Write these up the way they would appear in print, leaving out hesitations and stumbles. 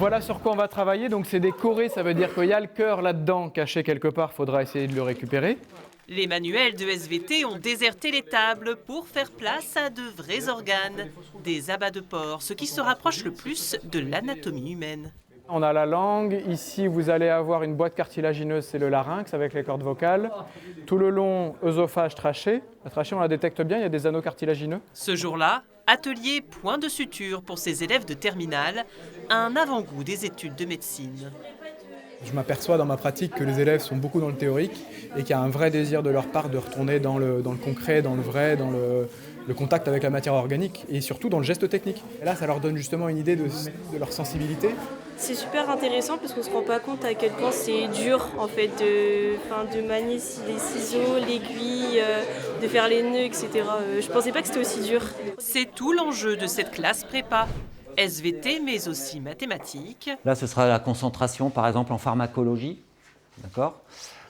Voilà sur quoi on va travailler. Donc c'est des chorés, ça veut dire qu'il y a le cœur là-dedans caché quelque part, il faudra essayer de le récupérer. Les manuels de SVT ont déserté les tables pour faire place à de vrais organes, des abats de porc, ce qui se rapproche le plus de l'anatomie humaine. On a la langue, ici vous allez avoir une boîte cartilagineuse, c'est le larynx avec les cordes vocales. Tout le long, œsophage, trachée. La trachée, on la détecte bien, il y a des anneaux cartilagineux. Ce jour-là, atelier point de suture pour ces élèves de terminale, un avant-goût des études de médecine. Je m'aperçois dans ma pratique que les élèves sont beaucoup dans le théorique et qu'il y a un vrai désir de leur part de retourner dans le concret, dans le vrai, dans le contact avec la matière organique et surtout dans le geste technique. Et là, ça leur donne justement une idée de leur sensibilité. C'est super intéressant parce qu'on ne se rend pas compte à quel point c'est dur en fait de manier les ciseaux, l'aiguille, de faire les nœuds, etc. Je ne pensais pas que c'était aussi dur. C'est tout l'enjeu de cette classe prépa. SVT, mais aussi mathématiques. Là, ce sera la concentration, par exemple, en pharmacologie. D'accord ?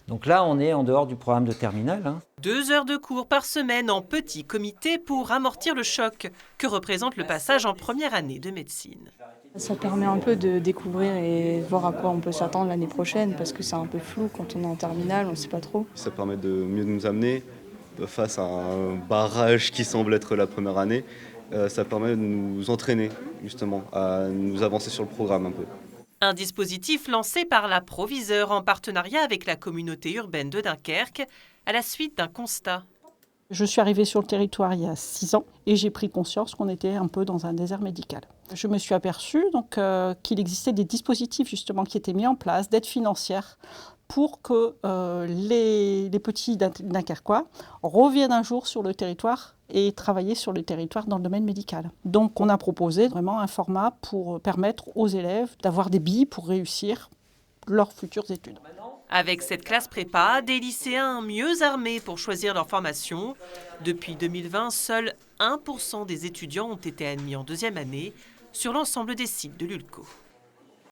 Donc là, on est en dehors du programme de terminale. 2 heures de cours par semaine en petit comité pour amortir le choc que représente le passage en première année de médecine. Ça permet un peu de découvrir et voir à quoi on peut s'attendre l'année prochaine parce que c'est un peu flou quand on est en terminale, on ne sait pas trop. Ça permet de mieux nous amener face à un barrage qui semble être la première année. Ça permet de nous entraîner justement à nous avancer sur le programme un peu. Un dispositif lancé par la Proviseur en partenariat avec la communauté urbaine de Dunkerque à la suite d'un constat. Je suis arrivée sur le territoire il y a 6 ans et j'ai pris conscience qu'on était un peu dans un désert médical. Je me suis aperçue qu'il existait des dispositifs justement qui étaient mis en place, d'aide financière, pour que les petits Dunkerquois reviennent un jour sur le territoire et travailler sur le territoire dans le domaine médical. Donc on a proposé vraiment un format pour permettre aux élèves d'avoir des billes pour réussir leurs futures études. Avec cette classe prépa, des lycéens mieux armés pour choisir leur formation. Depuis 2020, seuls 1% des étudiants ont été admis en 2e année sur l'ensemble des sites de l'ULCO.